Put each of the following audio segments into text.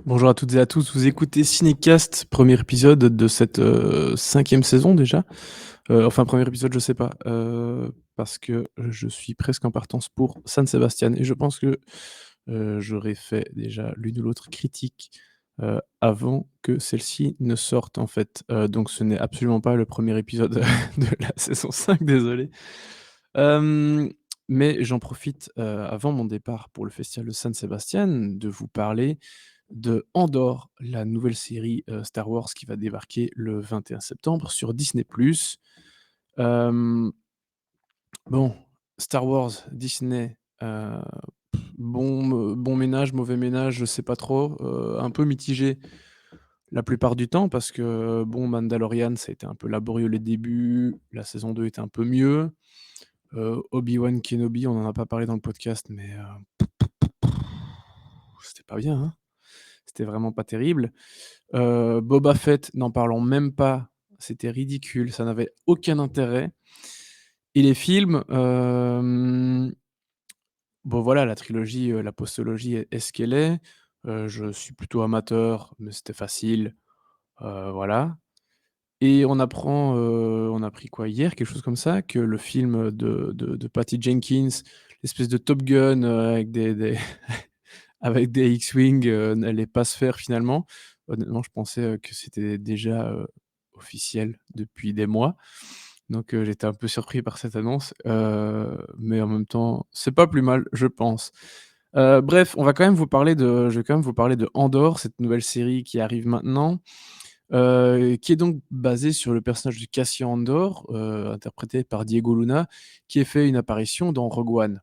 Bonjour à toutes et à tous, vous écoutez Cinécast, premier épisode de cette 5e saison déjà. Enfin, premier épisode, je sais pas, parce que je suis presque en partance pour San Sebastian et je pense que j'aurais fait déjà l'une ou l'autre critique avant que celle-ci ne sorte en fait. Donc ce n'est absolument pas le premier épisode de la saison 5, désolé. Hem, mais j'en profite, avant mon départ pour le festival de San Sebastian, de vous parler de Andor, la nouvelle série, Star Wars qui va débarquer le 21 septembre sur Disney+. Hem, bon, Star Wars, Disney, bon ménage, mauvais ménage, je sais pas trop, un peu mitigé la plupart du temps parce que, bon, Mandalorian, ça a été un peu laborieux les débuts, la saison 2 était un peu mieux. Obi-Wan Kenobi, on en a pas parlé dans le podcast, mais c'était pas bien, hein. C'était vraiment pas terrible. Boba Fett, n'en parlons même pas, c'était ridicule, ça n'avait aucun intérêt et les films, bon voilà, la trilogie, la postologie est ce qu'elle est. Je suis plutôt amateur, mais c'était facile, voilà et on a appris quoi hier? Quelque chose comme ça, que le film de Patty Jenkins, l'espèce de Top Gun, avec des avec des X-wing, n'allait pas se faire finalement. Honnêtement, je pensais, que c'était déjà, officiel depuis des mois. Donc, j'étais un peu surpris par cette annonce, mais en même temps, c'est pas plus mal, je pense. Bref, je vais quand même vous parler de Andor, cette nouvelle série qui arrive maintenant, qui est donc basée sur le personnage de Cassian Andor, interprété par Diego Luna, qui a fait une apparition dans Rogue One.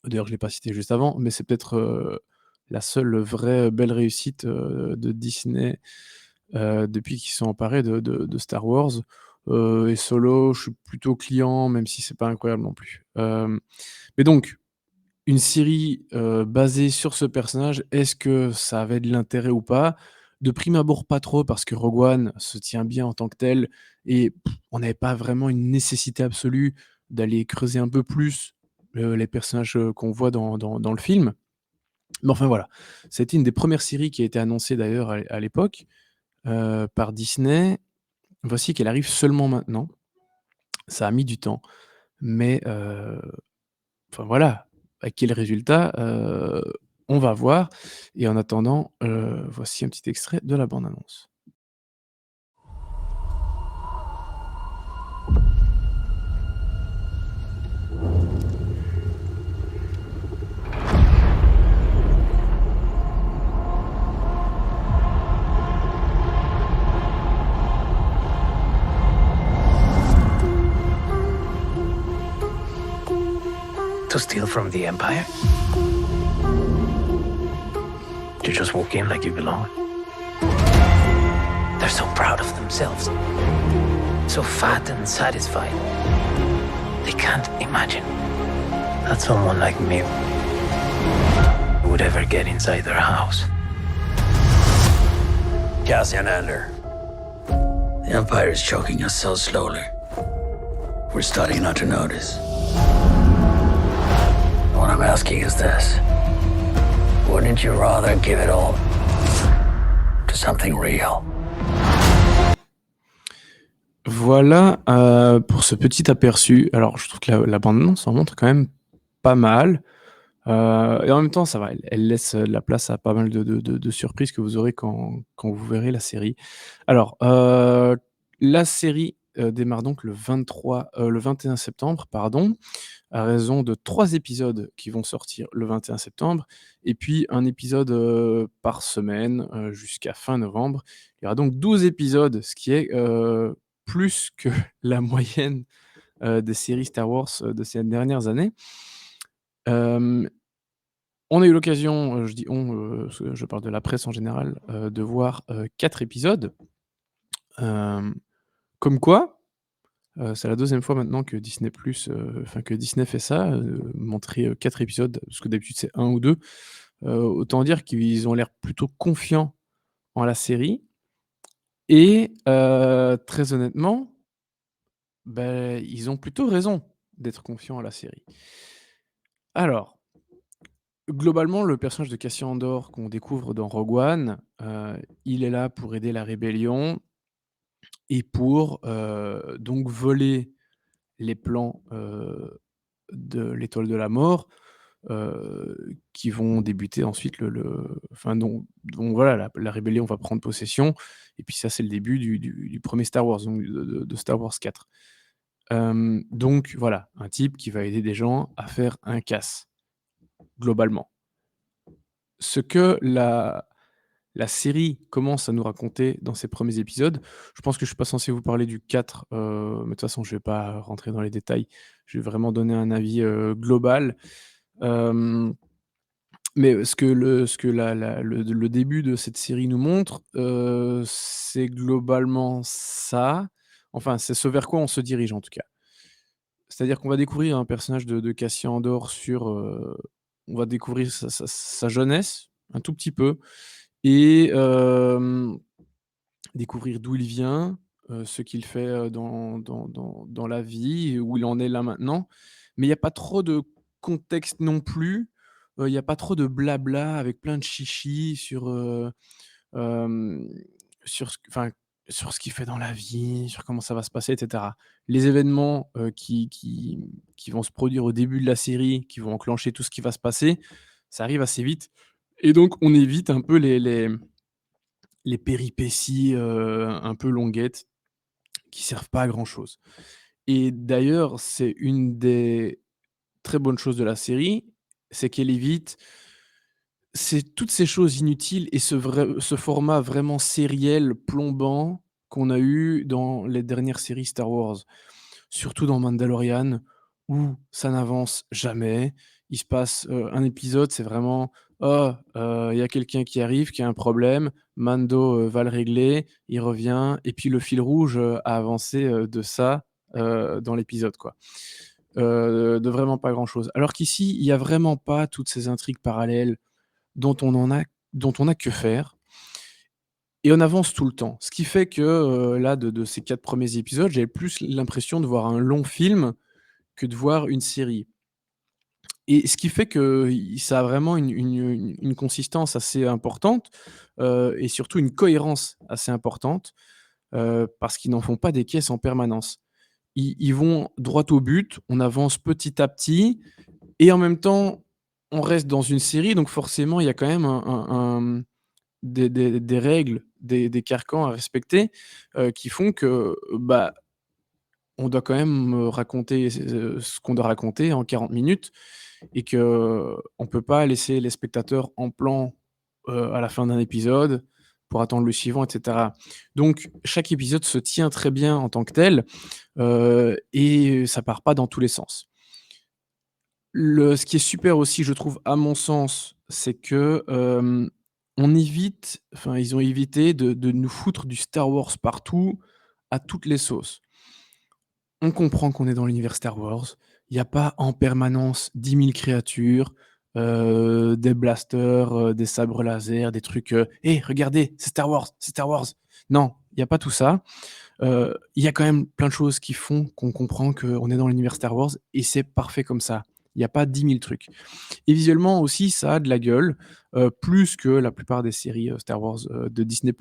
D'ailleurs, je l'ai pas cité juste avant, mais c'est peut-être, la seule vraie belle réussite, de Disney, depuis qu'ils se sont emparés de Star Wars. Et Solo, je suis plutôt client, même si c'est pas incroyable non plus. Mais donc, une série, basée sur ce personnage, est-ce que ça avait de l'intérêt ou pas? De prime abord, pas trop parce que Rogue One se tient bien en tant que tel et on n'avait pas vraiment une nécessité absolue d'aller creuser un peu plus, les personnages, qu'on voit dans le film. Mais enfin voilà, c'était une des premières séries qui a été annoncée d'ailleurs à l'époque, par Disney. Voici qu'elle arrive seulement maintenant. Ça a mis du temps, mais enfin voilà, à quel résultat, on va voir et en attendant, voici un petit extrait de la bande annonce. To steal from the Empire? To just walk in like you belong? They're so proud of themselves. So fat and satisfied. They can't imagine that someone like me would ever get inside their house. Cassian Andor. The Empire is choking us so slowly. We're starting not to notice. What I'm asking is this. Wouldn't you rather give it all to something real? Voilà, pour ce petit aperçu. Alors je trouve que la bande annonce en montre quand même pas mal, et en même temps ça va, elle laisse, de la place à pas mal de surprises que vous aurez quand vous verrez la série. Alors, la série, démarre donc le 21 septembre, pardon, à raison de 3 épisodes qui vont sortir le 21 septembre et puis un épisode, par semaine, jusqu'à fin novembre. Il y aura donc 12 épisodes, ce qui est, plus que la moyenne, des séries Star Wars, de ces dernières années. Hem, on a eu l'occasion, je dis on, parce que je parle de la presse en général, de voir, 4 épisodes. Hem, comme quoi, c'est la deuxième fois maintenant que Disney+, enfin que Disney fait ça, montrer, 4 épisodes, parce que d'habitude c'est un ou 2. Autant dire qu'ils ont l'air plutôt confiants en la série et très honnêtement, ils ont plutôt raison d'être confiants en la série. Alors, Globalement, le personnage de Cassian Andor qu'on découvre dans Rogue One, il est là pour aider la rébellion et pour, donc voler les plans, de l'Étoile de la Mort, qui vont débuter ensuite enfin dont voilà la rébellion va prendre possession et puis ça c'est le début du 1er Star Wars, donc de Star Wars 4. Donc voilà, un type qui va aider des gens à faire un casse, globalement. Ce que la série commence à nous raconter dans ses premiers épisodes, je pense que je suis pas censé vous parler du 4, mais de toute façon je vais pas rentrer dans les détails. Je vais vraiment donner un avis, global. Hem Mais ce que le début de cette série nous montre, c'est globalement ça. Enfin, c'est ce vers quoi on se dirige en tout cas. C'est-à-dire qu'on va découvrir un personnage de Cassian Andor on va découvrir sa jeunesse, un tout petit peu et découvrir d'où il vient, ce qu'il fait, dans la vie, où il en est là maintenant. Mais il y a pas trop de contexte non plus, il y a pas trop de blabla avec plein de chichis hem, enfin, sur ce qu'il fait dans la vie, sur comment ça va se passer et cetera. Les événements, qui vont se produire au début de la série, qui vont enclencher tout ce qui va se passer, ça arrive assez vite et donc on évite un peu les péripéties, un peu longuettes qui servent pas à grand chose et d'ailleurs, c'est une des très bonnes choses de la série, c'est qu'elle évite toutes ces choses inutiles et ce format vraiment sériel, plombant qu'on a eu dans les dernières séries Star Wars. Surtout dans Mandalorian où ça n'avance jamais. Il se passe, un épisode, c'est vraiment: «Oh, il y a quelqu'un qui arrive, qui a un problème, Mando, va le régler, il revient» et puis le fil rouge, a avancé, de ça, dans l'épisode, quoi. De vraiment pas grand chose. Alors qu'ici, il y a vraiment pas toutes ces intrigues parallèles dont on en a dont on a que faire et on avance tout le temps. Ce qui fait que, là, de ces 4 premiers épisodes, j'avais plus l'impression de voir un long film que de voir une série et ce qui fait que ça a vraiment une consistance assez importante, et surtout une cohérence assez importante, parce qu'ils n'en font pas des caisses en permanence. Ils vont droit au but, on avance petit à petit et en même temps, on reste dans une série donc forcément, il y a quand même des règles, des carcans à respecter, qui font que, bah, on doit quand même, raconter ce qu'on doit raconter en 40 minutes et qu'on peut pas laisser les spectateurs en plan, à la fin d'un épisode pour attendre le suivant et cetera. Donc chaque épisode se tient très bien en tant que tel, et ça part pas dans tous les sens. Ce qui est super aussi, je trouve, à mon sens, c'est que, ils ont évité de nous foutre du Star Wars partout, à toutes les sauces. On comprend qu'on est dans l'univers Star Wars. Il y a pas en permanence 10 000 créatures, des blasters, des sabres laser, des trucs, «Hé, regardez, c'est Star Wars, c'est Star Wars!» Non, il y a pas tout ça. Il y a quand même plein de choses qui font qu'on comprend qu'on est dans l'univers Star Wars et c'est parfait comme ça. Il y a pas 10 000 trucs. Et visuellement aussi, ça a de la gueule, plus que la plupart des séries, Star Wars, de Disney+.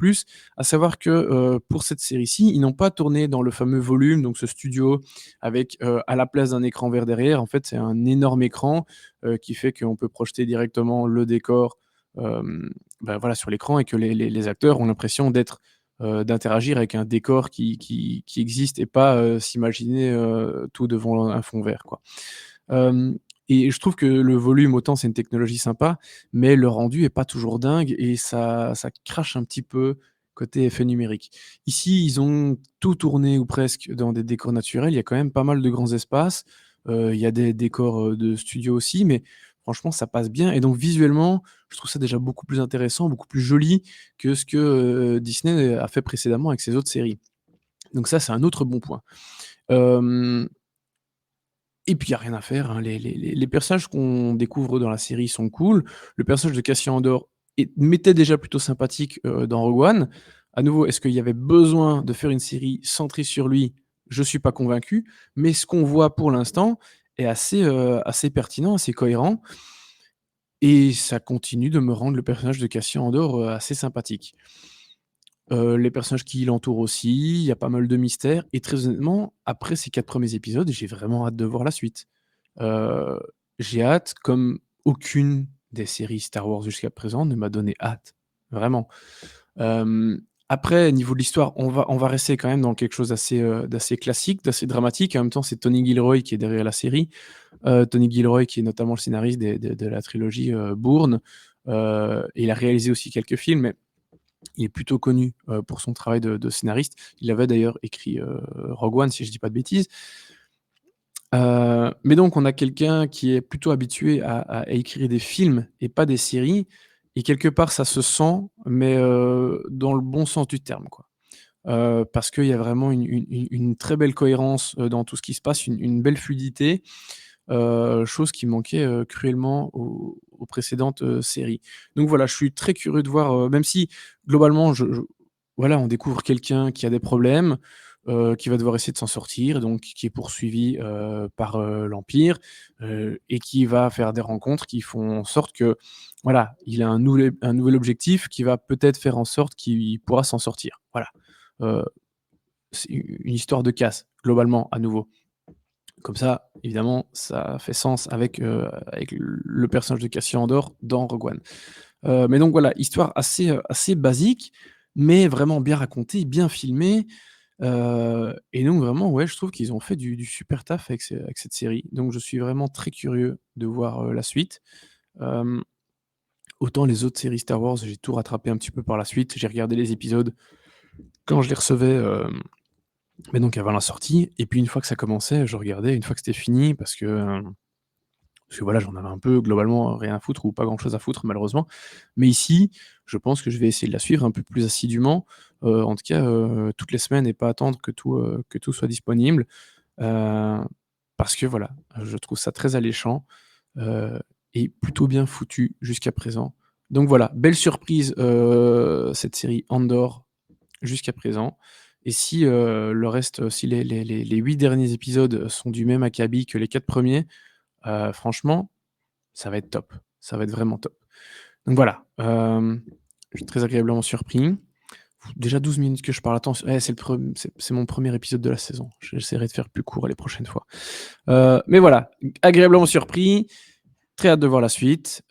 À savoir que, pour cette série-ci, ils n'ont pas tourné dans le fameux volume, donc ce studio avec, à la place d'un écran vert derrière, en fait, c'est un énorme écran, qui fait qu'on peut projeter directement le décor, voilà, sur l'écran et que les acteurs ont l'impression d'interagir avec un décor qui existe et pas, s'imaginer, tout devant un fond vert, quoi. Hem Et je trouve que le volume, autant c'est une technologie sympa, mais le rendu est pas toujours dingue et ça crache un petit peu côté effet numérique. Ici, ils ont tout tourné ou presque dans des décors naturels. Il y a quand même pas mal de grands espaces. Il y a des décors, de studio aussi, mais franchement, ça passe bien et donc visuellement, je trouve ça déjà beaucoup plus intéressant, beaucoup plus joli que ce que, Disney a fait précédemment avec ses autres séries. Donc ça, c'est un autre bon point. Hem Et puis il y a rien à faire, hein, les personnages qu'on découvre dans la série sont cool. Le personnage de Cassian Andor m'était déjà plutôt sympathique, dans Rogue One. À nouveau, est-ce qu'il y avait besoin de faire une série centrée sur lui? Je suis pas convaincu, mais ce qu'on voit pour l'instant est assez pertinent, assez cohérent et ça continue de me rendre le personnage de Cassian Andor, assez sympathique. Les personnages qui l'entourent aussi, il y a pas mal de mystères et très honnêtement, après ces 4 premiers épisodes, j'ai vraiment hâte de voir la suite. Heu, j'ai hâte comme aucune des séries Star Wars jusqu'à présent ne m'a donné hâte, vraiment. Hem, après niveau de l'histoire, on va rester quand même dans quelque chose d'assez classique, d'assez dramatique. En même temps, c'est Tony Gilroy qui est derrière la série. Tony Gilroy qui est notamment le scénariste de la trilogie, Bourne. Et il a réalisé aussi quelques films, mais il est plutôt connu, pour son travail de scénariste. Il avait d'ailleurs écrit, Rogue One, si je dis pas de bêtises. Mais donc on a quelqu'un qui est plutôt habitué à écrire des films et pas des séries et quelque part ça se sent, mais dans le bon sens du terme, quoi. Parce qu'il y a vraiment une très belle cohérence, dans tout ce qui se passe, une belle fluidité, chose qui manquait, cruellement aux précédentes, séries. Donc voilà, je suis très curieux de voir, même si globalement je voilà, on découvre quelqu'un qui a des problèmes, qui va devoir essayer de s'en sortir, donc qui est poursuivi, par, l'Empire, et qui va faire des rencontres qui font en sorte que, voilà, il a un nouvel objectif qui va peut-être faire en sorte qu'il pourra s'en sortir. Voilà, heu, c'est une histoire de casse, globalement, à nouveau. Comme ça, évidemment, ça fait sens avec le personnage de Cassian Andor dans Rogue One. Mais donc voilà, histoire assez basique, mais vraiment bien racontée, bien filmée, et donc vraiment, ouais, je trouve qu'ils ont fait du super taf avec cette série. Donc je suis vraiment très curieux de voir, la suite. Hem, autant les autres séries Star Wars, j'ai tout rattrapé un petit peu par la suite. J'ai regardé les épisodes quand je les recevais, mais donc avant la sortie et puis une fois que ça commençait, je regardais une fois que c'était fini parce que voilà, j'en avais un peu globalement rien à foutre ou pas grand chose à foutre malheureusement. Mais ici, je pense que je vais essayer de la suivre un peu plus assidûment, en tout cas, toutes les semaines et pas attendre que tout soit disponible, heu, parce que voilà, je trouve ça très alléchant, heu et plutôt bien foutu jusqu'à présent. Donc voilà, belle surprise, cette série Andor jusqu'à présent et si, le reste, si les 8 derniers épisodes sont du même acabit que les 4 premiers, franchement, ça va être top. Ça va être vraiment top. Donc voilà, je suis très agréablement surpris. Déjà 12 minutes que je parle. Attends, ouais, c'est mon premier épisode de la saison. J'essaierai de faire plus court les prochaines fois. Mais voilà, agréablement surpris, très hâte de voir la suite.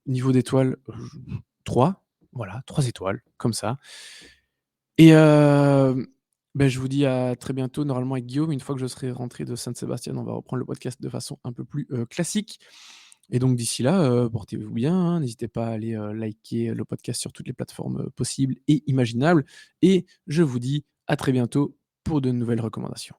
Niveau d'étoiles, 3, voilà, 3 étoiles, comme ça et je vous dis à très bientôt, normalement avec Guillaume, une fois que je serai rentré de Saint-Sébastien, on va reprendre le podcast de façon un peu plus, classique. Et donc d'ici là, portez-vous bien, hein. N'hésitez pas à aller, liker le podcast sur toutes les plateformes, possibles et imaginables et je vous dis à très bientôt pour de nouvelles recommandations.